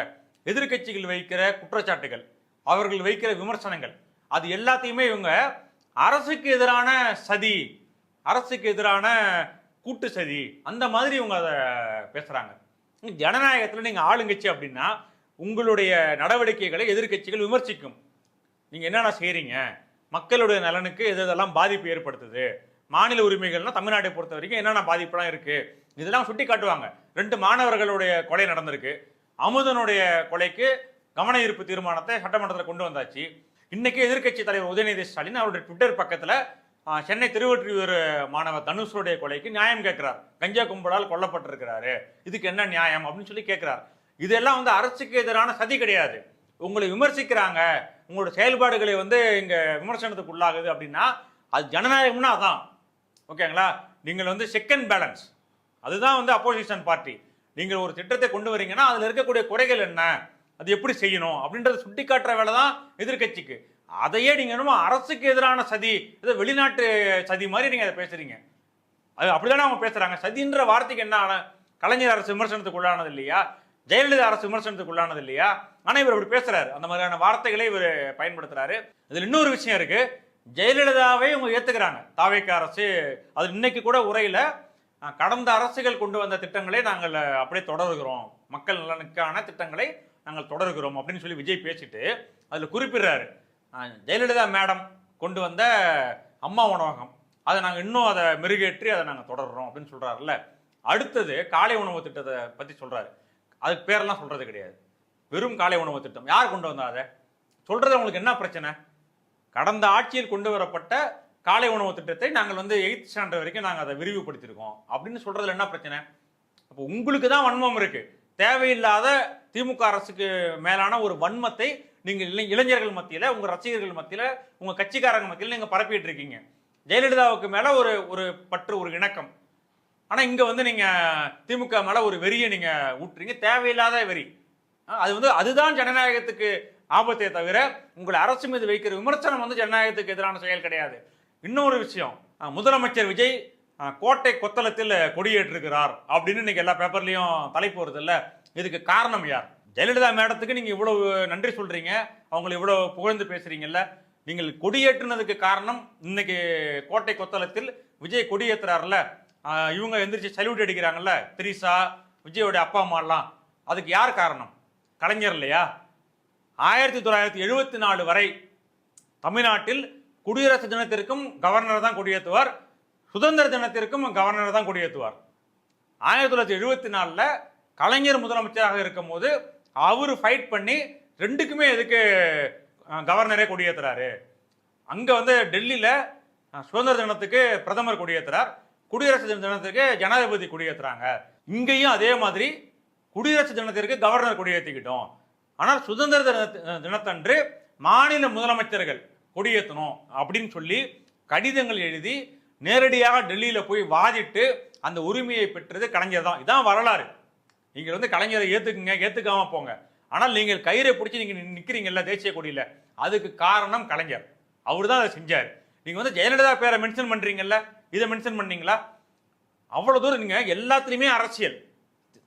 எதிர்க்கட்சிகள் வைக்கிற குற்றச்சாட்டுகள், அவர்கள் வைக்கிற விமர்சனங்கள், அது எல்லாத்தையுமே இவங்க அரசுக்கு எதிரான சதி, அரசுக்கு எதிரான கூட்டு சதி, அந்த மாதிரி இவங்க அதை பேசுறாங்க. ஜனநாயகத்தில் நீங்க ஆளுங்கட்சி அப்படின்னா உங்களுடைய நடவடிக்கைகளை எதிர்க்கட்சிகள் விமர்சிக்கும். நீங்க என்னென்ன செய்றீங்க, மக்களுடைய நலனுக்கு எதெல்லாம் பாதிப்பு ஏற்படுத்துது, மாநில உரிமைகள்னா தமிழ்நாட்டை பொறுத்த வரைக்கும் என்னென்ன பாதிப்புலாம் இருக்கு, இதெல்லாம் சுட்டி காட்டுவாங்க. 2 மாணவர்களுடைய கொலை நடந்திருக்கு, அமுதனுடைய கொலைக்கு கவன ஈர்ப்பு தீர்மானத்தை சட்டமன்றத்தில் கொண்டு வந்தாச்சு. இன்னைக்கு எதிர்க்கட்சி தலைவர் உதயநிதி ஸ்டாலின் அவருடைய ட்விட்டர் பக்கத்தில் சென்னை திருவொற்றியூர் மாணவர் தனுஷுடைய கொலைக்கு நியாயம் கேட்கிறார். கஞ்சா கும்பலால் கொல்லப்பட்டிருக்கிறாரு, இதுக்கு என்ன நியாயம் அப்படின்னு சொல்லி கேட்கிறார். இதெல்லாம் வந்து அரசுக்கு எதிரான சதி கிடையாது. உங்களை விமர்சிக்கிறாங்க, உங்களோட செயல்பாடுகளை வந்து இங்க விமர்சனத்துக்கு உள்ளாகுது அப்படின்னா அது ஜனநாயகம்னா அதான். ஓகேங்களா? நீங்கள் வந்து செக் அண்ட் பேலன்ஸ், அதுதான் வந்து அப்போசிஷன் பார்ட்டி. நீங்கள் ஒரு திட்டத்தை கொண்டு வரீங்கன்னா அதுல இருக்கக்கூடிய குறைகள் என்ன, அது எப்படி செய்யணும் அப்படின்றத சுட்டி காட்டுற வேலை தான் எதிர்கட்சிக்கு. அதையே நீங்க என்னமோ அரசுக்கு எதிரான சதி, ஏதோ வெளிநாட்டு சதி மாதிரி நீங்க அதை பேசுறீங்க. அது அப்படிதானே அவங்க பேசுறாங்க. சதின்ற வார்த்தைக்கு என்ன ஆன, கலைஞர் அரசு விமர்சனத்துக்கு உள்ளானது இல்லையா, ஜெயலலிதா அரசு விமர்சனத்துக்கு உள்ளானது இல்லையா? ஆனா இவர் அப்படி பேசுறாரு, அந்த மாதிரியான வார்த்தைகளை இவர் பயன்படுத்துறாரு. இதுல இன்னொரு விஷயம் இருக்கு, ஜெயலலிதாவே இவங்க ஏத்துக்கிறாங்க தாவேக அரசு. அது இன்னைக்கு கூட உரையில கடந்த அரசுகள் கொண்டு வந்த திட்டங்களை நாங்கள் அப்படியே தொடர்கிறோம், மக்கள் நலனுக்கான திட்டங்களை நாங்கள் தொடர்கிறோம் அப்படின்னு சொல்லி விஜய் பேசிட்டு அதுல குறிப்பிடுறாரு, ஜெயலலிதா மேடம் கொண்டு வந்த அம்மா உணவகம் அதை நாங்கள் இன்னும் அதை மெருகேற்றி அதை நாங்கள் தொடர்றோம் அப்படின்னு சொல்றாருல்ல. அடுத்தது காலை உணவு திட்டத்தை பத்தி சொல்றாரு. அதுக்கு பேரெல்லாம் சொல்றது கிடையாது, வெறும் காலை உணவு திட்டம். யார் கொண்டு வந்தா அதை சொல்றது? உங்களுக்கு என்ன பிரச்சனை? கடந்த ஆட்சியில் கொண்டு வரப்பட்ட காலை உணவு திட்டத்தை நாங்கள் வந்து 8th ஸ்டாண்டர்ட் வரைக்கும் நாங்கள் அதை விரிவுபடுத்தியிருக்கோம் அப்படின்னு சொல்றதுல என்ன பிரச்சனை? அப்போ உங்களுக்கு தான் வன்மம் இருக்கு. தேவையில்லாத திமுக அரசுக்கு மேலான ஒரு வன்மத்தை நீங்க இளைஞர்கள் மத்தியில, உங்க ரசிகர்கள் மத்தியில, உங்க கட்சிக்காரங்க மத்தியில நீங்க பரப்பிட்டு இருக்கீங்க. ஜெயலலிதாவுக்கு மேல ஒரு ஒரு பற்று, ஒரு இணக்கம். ஆனா இங்க வந்து நீங்க திமுக மேல ஒரு வெறியை நீங்க ஊட்டுறீங்க, தேவையில்லாத வெறி. அது வந்து அதுதான் ஜனநாயகத்துக்கு ஆபத்தை தவிர உங்களை அரசு மீது வைக்கிற விமர்சனம் வந்து ஜனநாயகத்துக்கு எதிரான செயல் கிடையாது. இன்னொரு விஷயம், முதலமைச்சர் விஜய் கோட்டை கொத்தளத்தில் கொடியேற்றிருக்கிறார் அப்படின்னு இன்னைக்கு எல்லா பேப்பர்லயும் தலைப்பு வருது இல்ல, இதுக்கு காரணம் யார்? ஜெயலலிதா மேடத்துக்கு நீங்க இவ்வளவு நன்றி சொல்றீங்க, அவங்களை இவ்வளவு புகழ்ந்து பேசுறீங்கல்ல, நீங்கள் கொடியேற்றினதுக்கு காரணம் இன்னைக்கு கோட்டை கொத்தளத்தில் விஜய் கொடியேற்றுறாருல, இவங்க எந்திரிச்சு சல்யூட் அடிக்கிறாங்கல்ல, திரிசா, விஜயோட அப்பா அம்மா எல்லாம், அதுக்கு யார் காரணம்? கலைஞர் இல்லையா? 1974 வரை தமிழ்நாட்டில் குடியரசு தினத்திற்கும் கவர்னர் தான் கொடியேற்றுவார், சுதந்திர தினத்திற்கும் கவர்னர் தான் கொடியேற்றுவார். 1974 கலைஞர் முதலமைச்சராக இருக்கும் போது அவரு ஃபைட் பண்ணி 2க்குமே எதுக்கு கவர்னரே கொடியேற்றுறாரு. அங்க வந்து டெல்லியில சுதந்திர தினத்துக்கு பிரதமர் கொடியேற்றுறார், குடியரசு தினத்துக்கு ஜனாதிபதி கொடியேற்றுறாங்க. இங்கேயும் அதே மாதிரி குடியரசு தினத்திற்கு கவர்னர் கொடியேற்றிக்கிட்டோம். ஆனால் சுதந்திர தினத்தன்று மாநில முதலமைச்சர்கள் கொடியேற்றணும் அப்படின்னு சொல்லி கடிதங்கள் எழுதி நேரடியாக டெல்லியில போய் வாதிட்டு அந்த உரிமையை பெற்றது கலைஞர் தான். இதான் வரலாறு. நீங்க வந்து கலைஞரை ஏத்துக்குங்க, ஏத்துக்காம போங்க, ஆனால் நீங்கள் கயிறை பிடிச்சி நீங்க நிக்கிறீங்கல்ல தேசிய கொடியில, அதுக்கு காரணம் கலைஞர். அவரு தான் அதை செஞ்சாரு. நீங்க வந்து ஜெயலலிதா பேரை மென்ஷன் பண்றீங்கல்ல, இதை மென்ஷன் பண்ணீங்களா? அவ்வளவு தூரம் நீங்க எல்லாத்துலயுமே அரசியல்,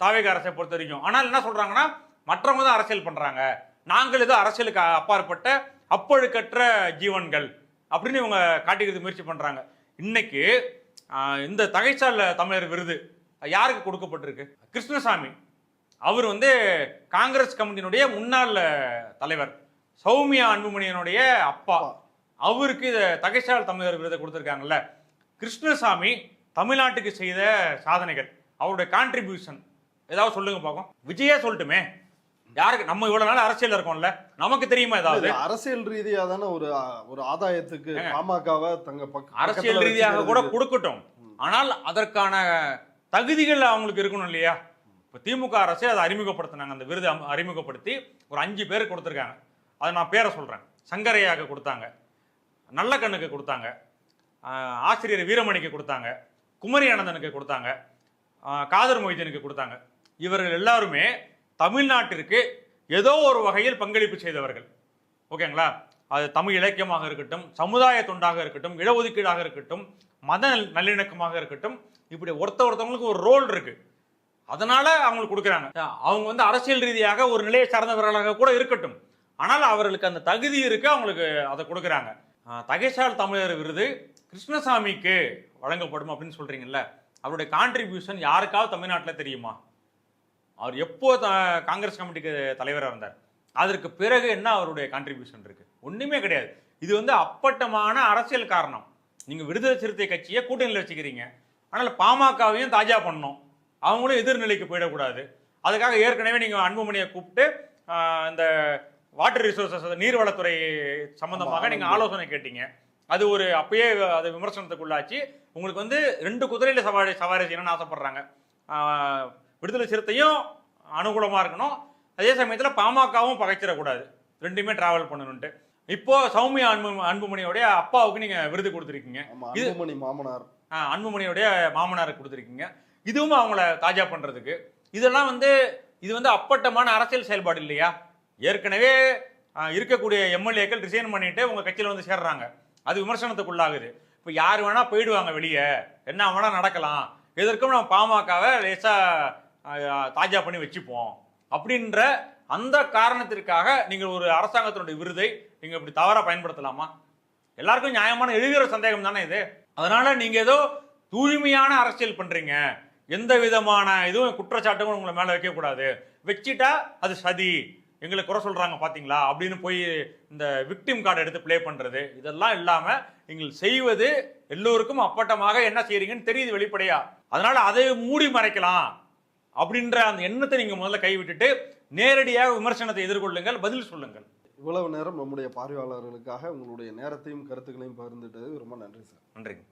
தாவேக அரசை பொறுத்த வரைக்கும். ஆனால் என்ன சொல்றாங்கன்னா, மற்றவங்க தான் அரசியல் பண்றாங்க, நாங்கள் ஏதோ அரசியலுக்கு அப்பாற்பட்ட அப்பழுக்கற்ற ஜீவன்கள் அப்படின்னு இவங்க காட்டிக்கிறது முயற்சி பண்றாங்க. இன்னைக்கு இந்த தகைசால் தமிழர் விருது யாருக்கு கொடுக்கப்பட்டிருக்கு? கிருஷ்ணசாமி, அவர் வந்து காங்கிரஸ் கமிட்டியினுடைய முன்னாள் தலைவர், சௌமியா அன்புமணியனுடைய அப்பா, அவருக்கு இதை தகைசால் தமிழர் விருதை கொடுத்திருக்காங்கல்ல. கிருஷ்ணசாமி தமிழ்நாட்டுக்கு செய்த சாதனைகள், அவருடைய கான்ட்ரிபியூஷன் ஏதாவது சொல்லுங்க பார்ப்போம். விஜயா சொல்லட்டுமே, யாருக்கு? நம்ம இவ்வளவு நாள் அரசியல் இருக்கோம்ல, நமக்கு தெரியுமா ஏதாவது? அரசியல் ரீதியா தானே ஒரு ஆதாயத்துக்கு பாமகவை தங்க அரசியல் ரீதியாக கூட கொடுக்கட்டும், ஆனால் அதற்கான தகுதிகள் அவங்களுக்கு இருக்கணும் இல்லையா? இப்போ திமுக அரசு அதை அறிமுகப்படுத்தினாங்க, அந்த விருது அறிமுகப்படுத்தி ஒரு 5 பேருக்கு கொடுத்துருக்காங்க. அதை நான் பேரை சொல்கிறேன். சங்கரையாவுக்கு கொடுத்தாங்க, நல்லக்கண்ணுக்கு கொடுத்தாங்க, ஆசிரியர் வீரமணிக்கு கொடுத்தாங்க, குமரி ஆனந்தனுக்கு கொடுத்தாங்க, காதர் மொய்தீனுக்கு கொடுத்தாங்க. இவர்கள் எல்லாருமே தமிழ்நாட்டிற்கு ஏதோ ஒரு வகையில் பங்களிப்பு செய்தவர்கள். ஓகேங்களா? அது தமிழ் இலக்கியமாக இருக்கட்டும், சமுதாய தொண்டாக இருக்கட்டும், இடஒதுக்கீடாக இருக்கட்டும், மத நல்லிணக்கமாக இருக்கட்டும், இப்படி ஒருத்தவங்களுக்கு ஒரு ரோல் இருக்கு. அதனால அவங்களுக்கு கொடுக்குறாங்க. அவங்க வந்து அரசியல் ரீதியாக ஒரு நிலையை சார்ந்தவர்களாக கூட இருக்கட்டும், ஆனால் அவர்களுக்கு அந்த தகுதி இருக்கு, அவங்களுக்கு அதை கொடுக்குறாங்க. தகைசால் தமிழர் விருது கிருஷ்ணசாமிக்கு வழங்கப்படும் அப்படின்னு சொல்றீங்கல்ல, அவருடைய கான்ட்ரிபியூஷன் யாருக்காவது தமிழ்நாட்டில் தெரியுமா? அவர் எப்போ காங்கிரஸ் கமிட்டிக்கு தலைவராக இருந்தார், அதற்கு பிறகு என்ன அவருடைய கான்ட்ரிபியூஷன் இருக்கு? ஒண்ணுமே கிடையாது. இது வந்து அப்பட்டமான அரசியல் காரணம். நீங்க விடுதலை சிறுத்தை கட்சியை கூட்டணியில் வச்சுக்கிறீங்க, ஆனால் பாமகவையும் தாஜா பண்ணணும், அவங்களும் எதிர்நிலைக்கு போயிடக்கூடாது. அதுக்காக ஏற்கனவே நீங்க அன்புமணியை கூப்பிட்டு இந்த வாட்டர் ரிசோர்சஸ் நீர்வளத்துறை சம்பந்தமாக நீங்க ஆலோசனை கேட்டீங்க. அது ஒரு அப்பயே அது விமர்சனத்துக்குள்ளாச்சு. உங்களுக்கு வந்து 2 குதிரையில சவாரி செய்யணும்னு ஆசைப்படுறாங்க. விடுதலை சிறுத்தையும் அனுகூலமா இருக்கணும், அதே சமயத்தில் பாமகவும் பகைச்சிடக்கூடாது, ரெண்டுமே டிராவல் பண்ணணும்ட்டு. இப்போ சௌமியா அன்புமணியோடைய அப்பாவுக்கு நீங்க விருது கொடுத்துருக்கீங்க. அன்புமணியோடைய மாமனாருக்கு கொடுத்துருக்கீங்க. இதுவும் அவங்கள தாஜா பண்றதுக்கு. இதெல்லாம் வந்து இது வந்து அப்பட்டமான அரசியல் செயல்பாடு இல்லையா? ஏற்கனவே இருக்கக்கூடிய எம்எல்ஏக்கள் ரிசைன் பண்ணிட்டு உங்க கட்சியில வந்து சேர்றாங்க, அது விமர்சனத்துக்குள்ளாகுது. இப்போ யார் வேணா போயிடுவாங்க வெளியே, என்ன வேணா நடக்கலாம், எதற்கும் நம்ம பாமகவை லேசா தாஜா பண்ணி வச்சுப்போம் அப்படின்ற அந்த காரணத்திற்காக நீங்கள் ஒரு அரசாங்கத்தினுடைய விருதை நீங்க இப்படி தவறா பயன்படுத்தலாமா? எல்லாருக்கும் நியாயமான எழுகிற சந்தேகம் தானே இது. அதனால நீங்க ஏதோ தூய்மையான அரசியல் பண்றீங்க, எந்த விதமான இதுவும் குற்றச்சாட்டும் உங்களை மேல வைக்க கூடாது, வச்சுட்டா அது சதி, எங்களை குறை சொல்றாங்க பாத்தீங்களா அப்படின்னு போய் இந்த விக்டிம் கார்டு எடுத்து பிளே பண்றது, இதெல்லாம் இல்லாம நீங்கள் செய்வது எல்லோருக்கும் அப்பட்டமாக என்ன செய்யறீங்கன்னு தெரியுது வெளிப்படையா. அதனால அதை மூடி மறைக்கலாம் அப்படின்ற அந்த எண்ணத்தை நீங்க முதல்ல கைவிட்டுட்டு நேரடியாக விமர்சனத்தை எதிர்கொள்ளுங்கள், பதில் சொல்லுங்கள். இவ்வளவு நேரம் நம்முடைய பார்வையாளர்களுக்காக உங்களுடைய நேரத்தையும் கருத்துக்களையும் பகிர்ந்துட்டது ரொம்ப நன்றி சார். நன்றிங்க.